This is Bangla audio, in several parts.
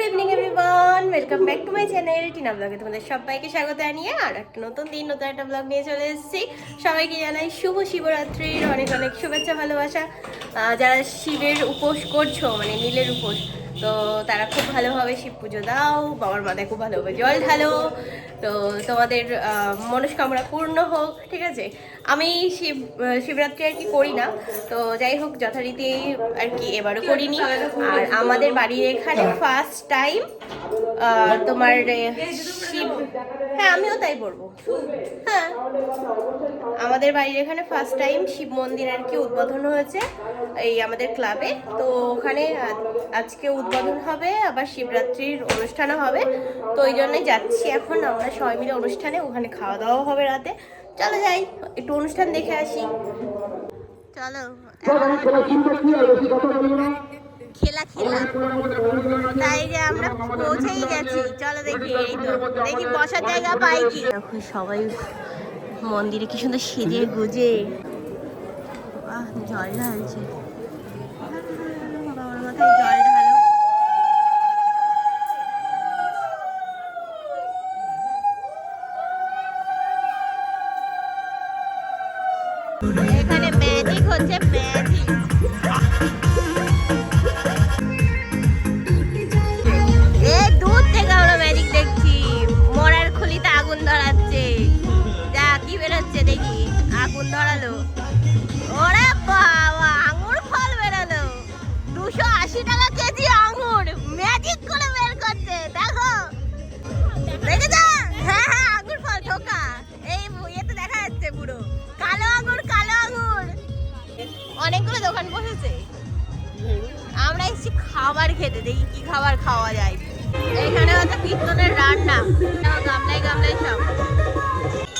Evening everyone, welcome back to my channel Tina ব্লগে তোমাদের সবাইকে স্বাগত জানিয়ে আর একটা নতুন দিন নতুন একটা ব্লগ নিয়ে চলে এসেছি। সবাইকে জানাই শুভ শিবরাত্রির অনেক অনেক শুভেচ্ছা ভালোবাসা। যারা শিবের উপোস করছো মানে নীলের উপোস, তো তারা খুব ভালোভাবে শিব পুজো দাও, বাবার মাথায় খুব ভালোভাবে জল ঢালো, তো তোমাদের মনস্কামনা পূর্ণ হোক। ঠিক আছে, আমি শিবরাত্রি আর কি করি না, তো যাই হোক যথারীতি আর কি এবারও করিনি। আর আমাদের বাড়ির এখানে ফার্স্ট টাইম তোমার শিব, হ্যাঁ আমিও তাই বলবো, হ্যাঁ আমাদের বাড়ির এখানে ফার্স্ট টাইম শিব মন্দির আর কি উদ্বোধন হয়েছে এই আমাদের ক্লাবে। তো ওখানে আজকে উদ্বোধন হবে, আবার শিবরাত্রির অনুষ্ঠানও হবে, তো ওই জন্যই যাচ্ছি এখন আমরা সবাই মিলে অনুষ্ঠানে। ওখানে খাওয়া দাওয়া হবে রাতে, চলো যাই একটু অনুষ্ঠান দেখে আসি। চলো খেলা খেলা, তাই যে আমরা পৌঁছেই গেছি। চলো দেখি, এই তো দেখি বসার জায়গা পাই কি। এখন সবাই মন্দিরে কি সুন্দর সেজে গুজে জল ঢালছে, বাবার মাথায় জল ঢালো। এখানে ম্যাজিক হচ্ছে, ম্যাজিক। দূর থেকে আমরা ম্যাজিক দেখছি, মরার খুলিতে আগুন ধরাচ্ছে, যা কি বেরোচ্ছে দেখি, আগুন ধরালো। ওরে বাবা, আঙুর ফল বেরোলো, 280 টাকা কেজি আঙুর ম্যাজিক করে বের করছে, দেখো দেখেছ? হ্যাঁ হ্যাঁ আঙুর ফল ঠোকা, এই ইয়েতে দেখা যাচ্ছে পুরো কালো আঙুর, কালো আঙুর। অনেকগুলো দোকান বসেছে, আমরা এসেছি খাবার খেতে, দেখি কি খাবার খাওয়া যায়। এখানে হচ্ছে কীর্তনের রান্না, গামলায় গামলায় সব।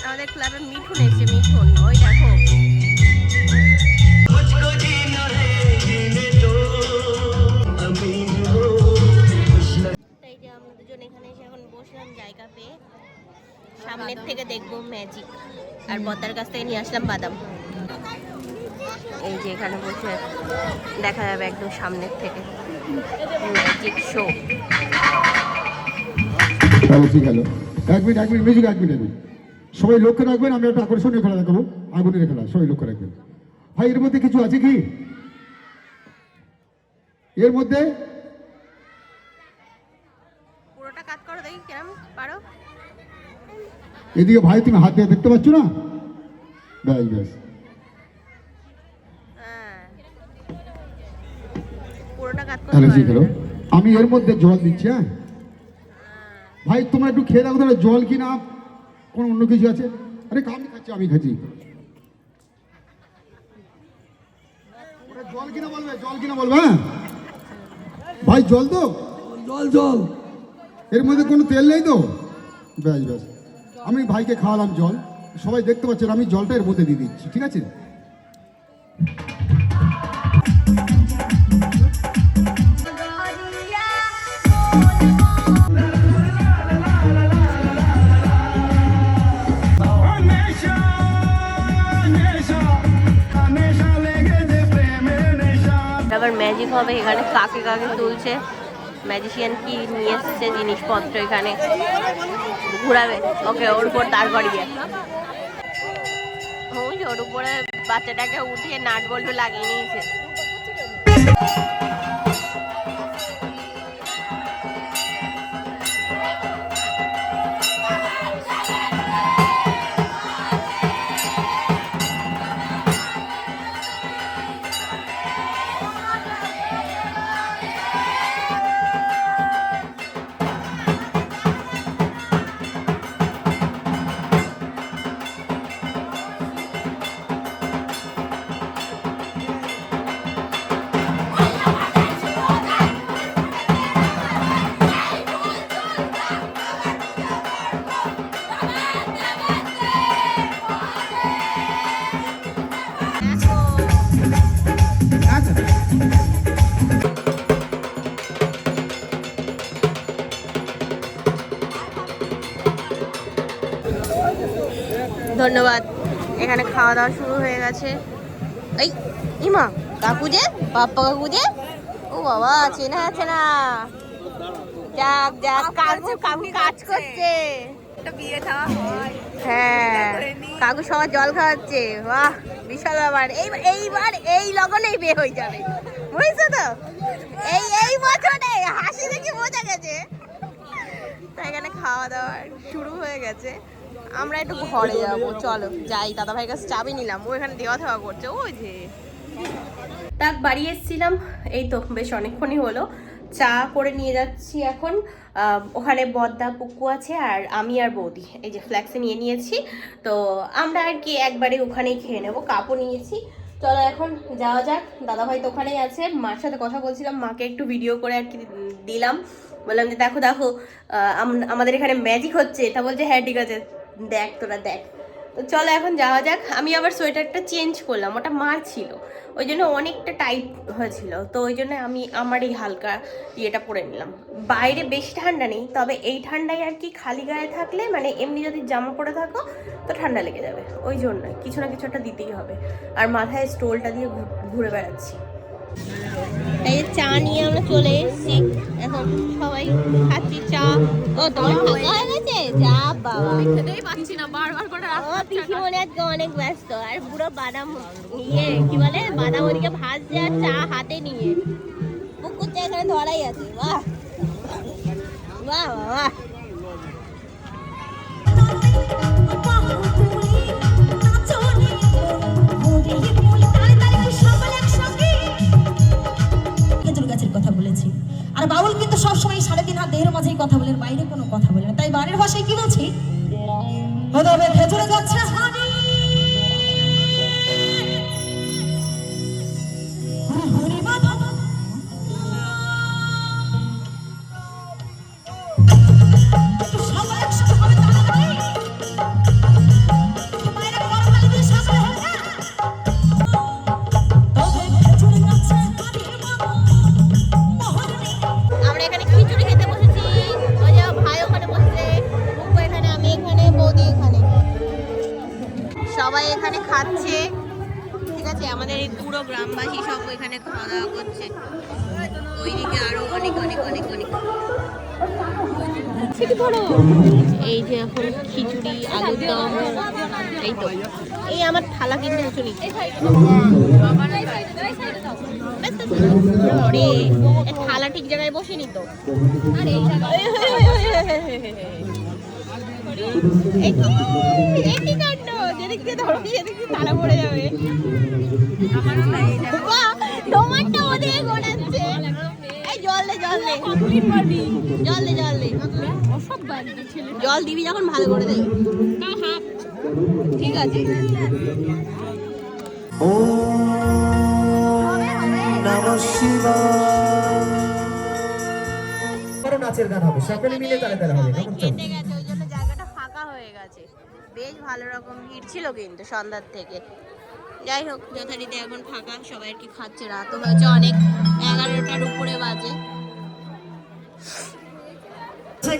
আমাদের ক্লাবে মিঠুন এসছে, মিঠুন ওই দেখো। তাই যে আমরা দুজন এখানে এসে এখন বসলাম জায়গা পেয়ে, সামনের থেকে দেখবো ম্যাজিক, আর বদ্দার কাছ থেকে নিয়ে আসলাম বাদাম। এই যে এখানে বসে দেখা যাবে একদম সামনের থেকে ম্যাজিক শো। ঠিক হলো, এক মিনিট মিউজিক, এক মিনিট সবাই লক্ষ্য রাখবেন। আমি একটা আকর্ষণীয় খেলা দেখাবো, আগুনের খেলা, সবাই লক্ষ্য রাখবেন। ভাই এর মধ্যে কিছু আছে কি? এর মধ্যে পুরোটা কাট করো দেখি কেমন পারো। এদিকে ভাই তুমি হাত দিয়ে দেখতে পাচ্ছ না? ব্যাস ব্যাস, পুরোটা কাট তাহলে ঠিক করো। হলো। আমি এর মধ্যে জল দিচ্ছি। হ্যাঁ ভাই তোমরা একটু খেয়ে দেখো তাহলে জল কি না কোনো অন্য কিছু আছে। আরে আমি খাচ্ছি জল কিনা বলবে, জল কিনা বলবে। হ্যাঁ ভাই জল তো, জল জল, এর মধ্যে কোনো তেল নেই তো? ব্যাস ব্যাস, আমি ভাইকে খাওয়ালাম জল, সবাই দেখতে পাচ্ছেন আমি জলটা এর মধ্যে দিয়ে দিচ্ছি, ঠিক আছে? আবার ম্যাজিক হবে এখানে, কাকে কাকে তুলছে, ম্যাজিশিয়ান কি নিয়ে এসছে জিনিসপত্র এখানে ঘুরাবে। ওকে ওর উপর দাঁড় করিয়ে, ওর উপরে বাচ্চাটাকে উঠিয়ে নাট বল্টু লাগিয়ে নিয়েছে। ধন্যবাদ। এখানে খাওয়া দাওয়া শুরু হয়ে গেছে। এই ইমা কাকু যে, পাপ্পা কাকু যে, ও বাবা চেনা আছে না, যাক যাক, কাকু কাকু কাজ করছে। বিয়ে খাওয়া হয়। হ্যাঁ, কাকু সবার জল খাওয়াচ্ছে। বাহ, বিশাল ব্যাপার। এইবার এই লগনেই বিয়ে হয়ে যাবে, বুঝছো তো? এই বছরে হাসি দেখে বোঝা গেছে। তো এখানে খাওয়া দাওয়া শুরু হয়ে গেছে। আমরা একটু ঘরে যাবো, চলো যাই। দাদা ভাইয়ের কাছে চাবি নিলাম, ও এখানে দেওয়া থাওয়া করছে। ওই যে তাক বাড়ি এসেছিলাম, এই তো বেশ অনেকক্ষণই হলো। চা করে নিয়ে যাচ্ছি এখন। ওখানে বদ্দা পুকু আছে আর আমি আর বৌদি এই যে ফ্ল্যাক্সে নিয়ে নিয়েছি। তো আমরা আর কি একবারে ওখানেই খেয়ে নেবো। কাপও নিয়েছি, চলো এখন যাওয়া যাক। দাদাভাই তো ওখানেই আছে, মার সাথে কথা বলছিলাম, মাকে একটু ভিডিও করে আর কি দিলাম। বললাম যে দেখো দেখো আমাদের এখানে ম্যাজিক হচ্ছে। তা বলছে হ্যাঁ ঠিক আছে, দেখ তোরা দেখ। তো চলো এখন যাওয়া যাক। আমি আবার সোয়েটারটা চেঞ্জ করলাম, ওটা মার ছিল, ওই জন্য অনেকটা টাইট হয়েছিল। তো ওই জন্য আমি আমার এই হালকা ইয়েটা পরে নিলাম। বাইরে বেশি ঠান্ডা নেই, তবে এই ঠান্ডায় আর কি খালি গায়ে থাকলে মানে এমনি যদি জামা পরে থাকো তো ঠান্ডা লেগে যাবে। ওই জন্য কিছু না কিছু একটা দিতেই হবে। আর মাথায় স্টোলটা দিয়ে ঘুরে বেড়াচ্ছি। এই চা নিয়ে আমরা চলে এসেছি, এখন সবাই খাচ্ছি চা। ও তোমার ফাঁকা হয়ে গেছে? যা বাবা, খেতেই পাচ্ছি না, বারবার করে ও পিসিমণি আজকে অনেক ব্যস্ত। আর পুরো বাদাম কি বলে বাদাম ওদিকে ভাজছে আর চা হাতে নিয়ে পুকুরটা এখানে ধরাই আছে। বাহ বাহ বাহ। কথা বলেছি। আর বাউল কিন্তু সবসময় 3.5 হাত দেহের মাঝেই কথা বলেন, বাইরে কোনো কথা বলে না। তাই বাড়ির ভাষায় কি বলছি? খেজুরে যাচ্ছে হানি, হরি বাবা সবাই একসাথে হবে তাড়াতাড়ি। বাইরে গরম পানি দিয়ে সামনে হবে না। খেজুরে যাচ্ছে আমরা এখানে খিচুড়ি খেতে বসেছি। ওই যে ভাই ওখানে বসেছে, বুকু এখানে, আমি এখানে, বৌদি এখানে, সবাই এখানে খাচ্ছে। ঠিক আছে, আমাদের এই পুরো গ্রামবাসী সব এখানে খাওয়া দাওয়া করছে। ওইদিকে আরো অনেক অনেক অনেক অনেক। এই যে এখন খিচুড়ি, আলুর দম, এই তো এই আমার থালা কিনতে শুনি। থালা ঠিক জায়গায় বসেনি তো। একই কাণ্ড, যেদিক দিয়ে ধরো সেদিক দিয়ে তালা পড়ে যাবে। টমাটো ওদিকে গোড়াচ্ছে। এই জল দে জল দে জল দে জল দে, জল দিবি যখন ভালো করে দেয়। ঠিক আছে, নাচের গান হবে, সকলে মিলে তালে তালে হবে। কেটে গেছে, ওই জন্য জায়গাটা ফাঁকা হয়ে গেছে। বেশ ভালো রকম ভিড় ছিল কিন্তু সন্ধ্যার থেকে। যাই হোক, যথারীতি এখন ফাঁকা, সবাই আর কি খাচ্ছে। রাতও হয়েছে অনেক, 11টার উপরে বাজে।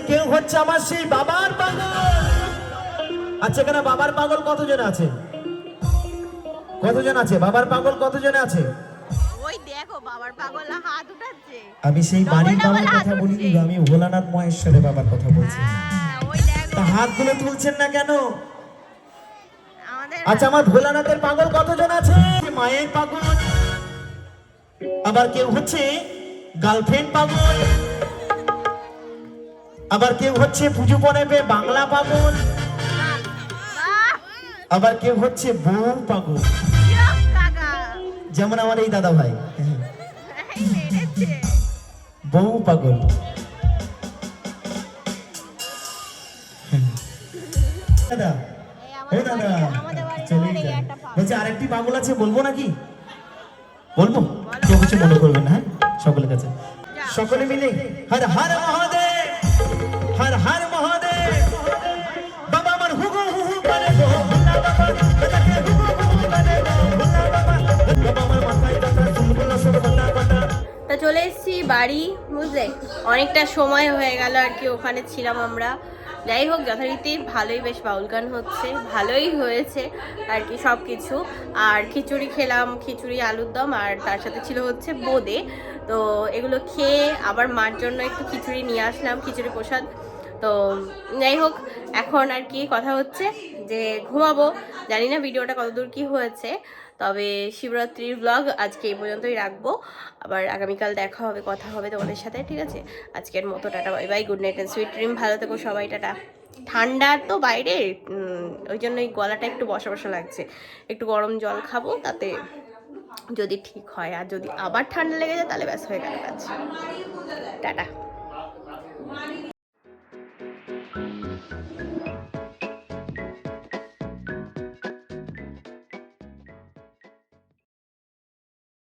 কেউ হচ্ছে আমার সেই বাবার পাগল। আচ্ছা, কেন বাবার পাগল কতজন আছে? কতজন আছে বাবার পাগল? কতজন আছে? ওই দেখো বাবার পাগল হাত উঠাচ্ছে। আমি সেই বাড়ির বাবার কথা বলিনি, আমি ভোলানাথ মহেশ্বরের বাবার কথা বলছি। ওই দেখো তা হাতগুলো তুলছেন না কেন? আমাদের আচ্ছা, আমার ভোলানাথের পাগল কতজন আছে? মায়ের পাগল, আবার কেউ হচ্ছে গার্লফ্রেন্ড পাগল, আবার কেউ হচ্ছে পুজো পড়ে বাংলা পাগল, আবার কেউ হচ্ছে বউ পাগল। যেমন আমার এই দাদা ভাই বউ পাগল। দাদা, ও দাদা, চলে বলছে আরেকটি পাগল আছে, বলবো নাকি? বলবো, কেউ কিছু মনে করবেন না। হ্যাঁ, সকলের কাছে সকলে মিলে হর হর মহাদেব, হর হর মহাদেব। বাবা আমার হুগু হুগু করে গো, ভোলা বাবা এটাকে হুগু হুগু করে গো, ভোলা বাবা। বাবা আমার মাথায় টাকা চুলগুলো সব কথা কথা। তা চলে এসেছি বাড়ি, বুঝলে অনেকটা সময় হয়ে গেল আর কি। ওখানে ছিলাম আমরা, যাই হোক, যথারীতি ভালোই বেশ বাউল গান হচ্ছে, ভালোই হয়েছে আর কি সব কিছু। আর খিচুড়ি খেলাম, খিচুড়ি আলুর দম, আর তার সাথে ছিল হচ্ছে বোঁদে। তো এগুলো খেয়ে আবার মার জন্য একটু খিচুড়ি নিয়ে আসলাম, খিচুড়ি প্রসাদ। তো যাই হোক, এখন আর কি কথা হচ্ছে যে ঘুমাবো। জানি না ভিডিওটা কতদূর কি হয়েছে, তবে শিবরাত্রির ব্লগ আজকে এই পর্যন্তই রাখবো। আবার আগামীকাল দেখা হবে, কথা হবে তোমাদের সাথে, ঠিক আছে? আজকের মতো tata, bye bye, good night and sweet dream. ভালো থেকো সবাই, টাটা। ঠান্ডা তো বাইরে, ওই জন্য এই গলাটা একটু বসা বসা লাগছে। একটু গরম জল খাবো, তাতে যদি ঠিক হয়। আর যদি আবার ঠান্ডা লেগে যায় তাহলে ব্যাস হয়ে গেল কাজ। টাটা।